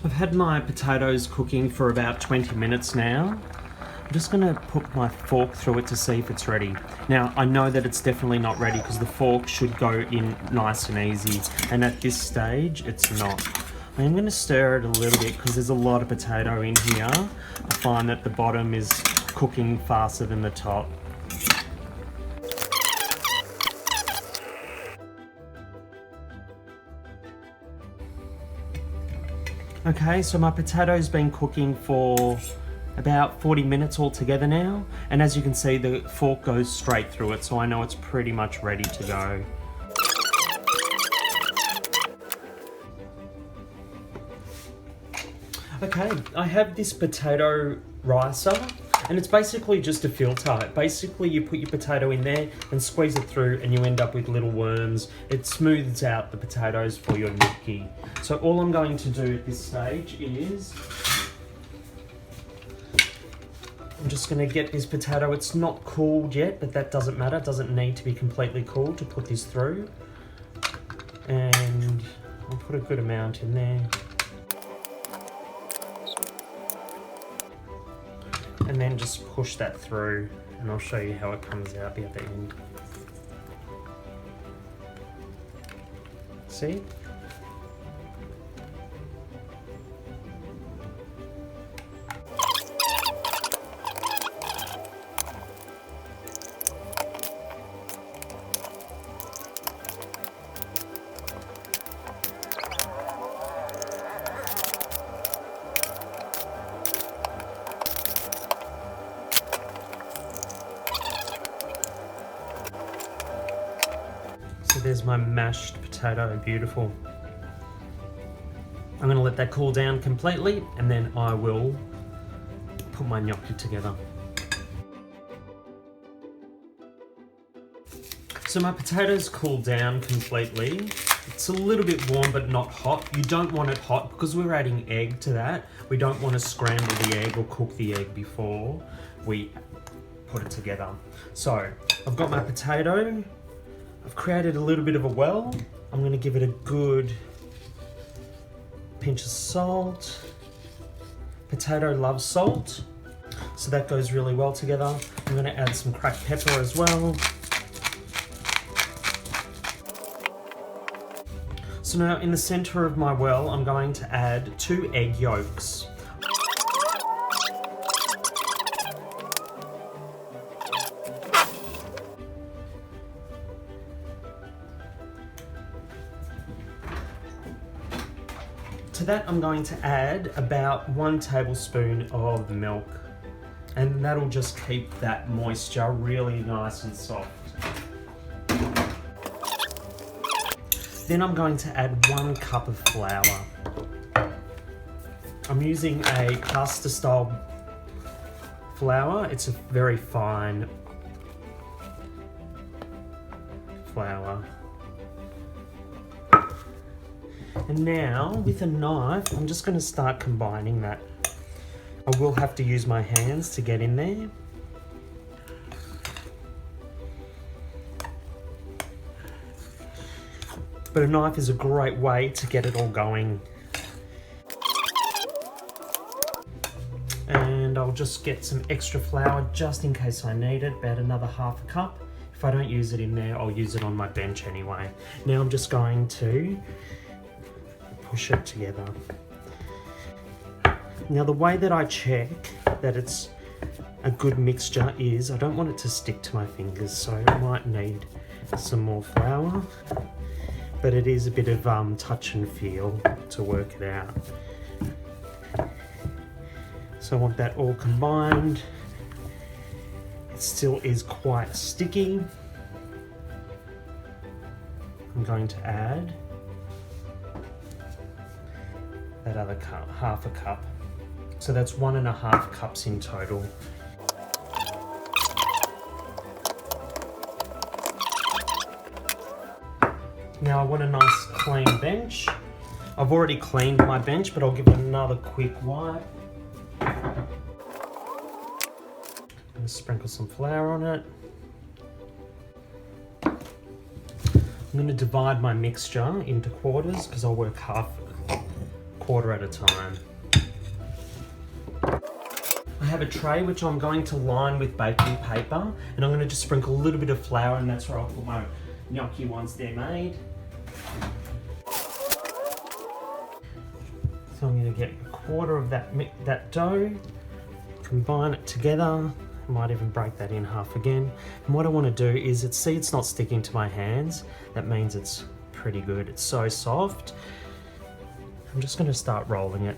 I've had my potatoes cooking for about 20 minutes now. I'm just going to put my fork through it to see if it's ready. Now, I know that it's definitely not ready because the fork should go in nice and easy, and at this stage, it's not. I'm going to stir it a little bit because there's a lot of potato in here. I find that the bottom is cooking faster than the top. Okay, so my potato's been cooking for about 40 minutes altogether now, and as you can see, the fork goes straight through it, so I know it's pretty much ready to go. Okay, I have this potato ricer, and it's basically just a filter. Basically, you put your potato in there and squeeze it through, and you end up with little worms. It smooths out the potatoes for your gnocchi. So all I'm going to do at this stage is I'm just going to get this potato. It's not cooled yet, but that doesn't matter. It doesn't need to be completely cooled to put this through. And I'll put a good amount in there. And then just push that through, and I'll show you how it comes out the other end. See? So there's my mashed potato, beautiful. I'm going to let that cool down completely, and then I will put my gnocchi together. So my potatoes cooled down completely. It's a little bit warm but not hot. You don't want it hot because we're adding egg to that. We don't want to scramble the egg or cook the egg before we put it together. So I've got my potato. I've created a little bit of a well. I'm going to give it a good pinch of salt. Potato loves salt, so that goes really well together. I'm going to add some cracked pepper as well. So now in the center of my well, I'm going to add 2 egg yolks. To that, I'm going to add about 1 tablespoon of milk, and that'll just keep that moisture really nice and soft. Then I'm going to add 1 cup of flour. I'm using a pasta style flour. It's a very fine flour. And now, with a knife, I'm just going to start combining that. I will have to use my hands to get in there. But a knife is a great way to get it all going. And I'll just get some extra flour just in case I need it, about another ½ cup. If I don't use it in there, I'll use it on my bench anyway. Now I'm just going to push it together. Now the way that I check that it's a good mixture is I don't want it to stick to my fingers, so I might need some more flour, but it is a bit of touch and feel to work it out. So I want that all combined. It still is quite sticky. I'm going to add that other cup, ½ cup. So that's 1½ cups in total. Now I want a nice clean bench. I've already cleaned my bench, but I'll give it another quick wipe. And sprinkle some flour on it. I'm going to divide my mixture into quarters because I'll work quarter at a time. I have a tray which I'm going to line with baking paper, and I'm going to just sprinkle a little bit of flour, and that's where I'll put my gnocchi once they're made. So I'm going to get a quarter of that dough, combine it together. I might even break that in half again. And what I want to do is, see, it's not sticking to my hands. That means it's pretty good. It's so soft. I'm just going to start rolling it.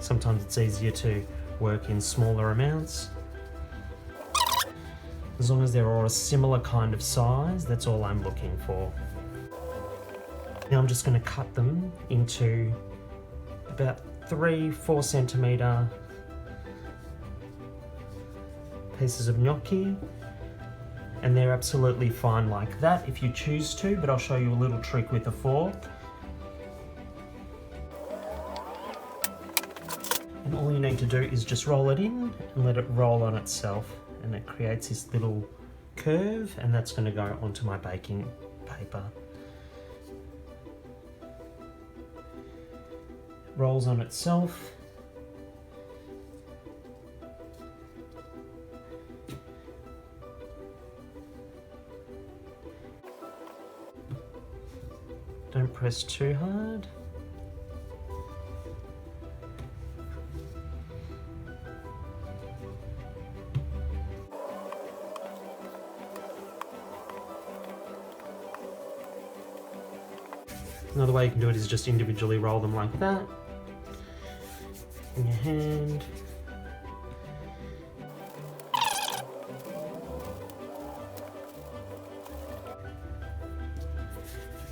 Sometimes it's easier to work in smaller amounts. As long as they're all a similar kind of size, that's all I'm looking for. Now I'm just going to cut them into about 3-4 centimetre pieces of gnocchi, and they're absolutely fine like that if you choose to, but I'll show you a little trick with a fork. And all you need to do is just roll it in and let it roll on itself, and it creates this little curve, and that's going to go onto my baking paper. It rolls on itself. Don't press too hard. Another way you can do it is just individually roll them like that in your hand.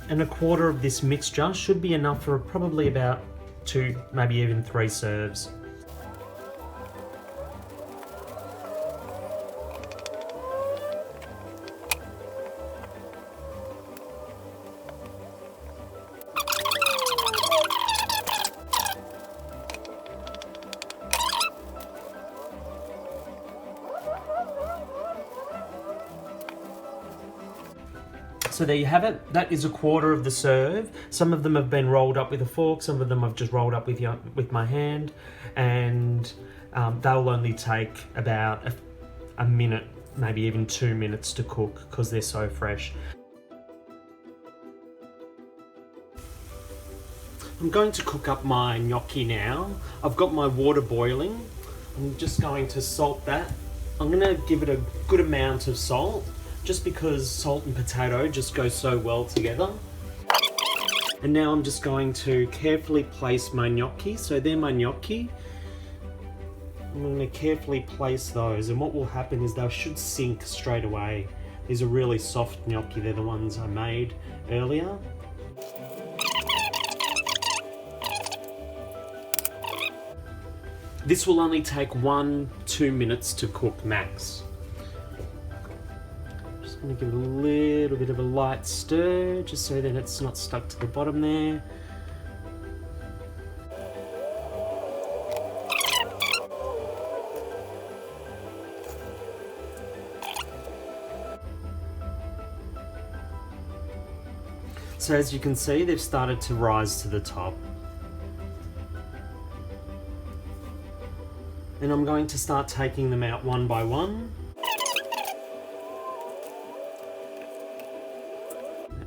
And a quarter of this mixture should be enough for probably about 2, maybe even 3 serves. So there you have it. That is a quarter of the serve. Some of them have been rolled up with a fork, some of them I've just rolled up with my hand, and they'll only take about a minute, maybe even 2 minutes to cook because they're so fresh. I'm going to cook up my gnocchi now. I've got my water boiling. I'm just going to salt that. I'm going to give it a good amount of salt, just because salt and potato just go so well together. And now I'm just going to carefully place my gnocchi. So they're my gnocchi. I'm going to carefully place those, and what will happen is they should sink straight away. These are really soft gnocchi. They're the ones I made earlier. This will only take 1-2 minutes to cook max. I'm going to give it a little bit of a light stir, just so that it's not stuck to the bottom there. So as you can see, they've started to rise to the top. And I'm going to start taking them out one by one.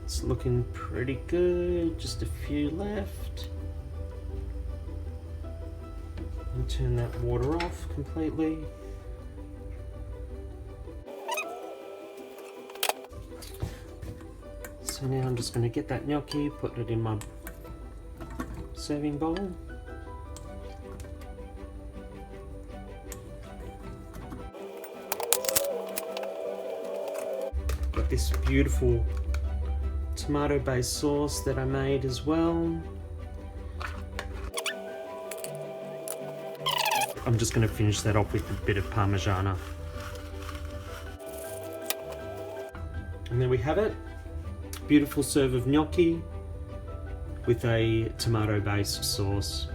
It's looking pretty good, just a few left. And turn that water off completely. So now I'm just going to get that gnocchi, put it in my serving bowl. Got this beautiful tomato-based sauce that I made as well. I'm just going to finish that off with a bit of Parmesan. And there we have it. Beautiful serve of gnocchi with a tomato-based sauce.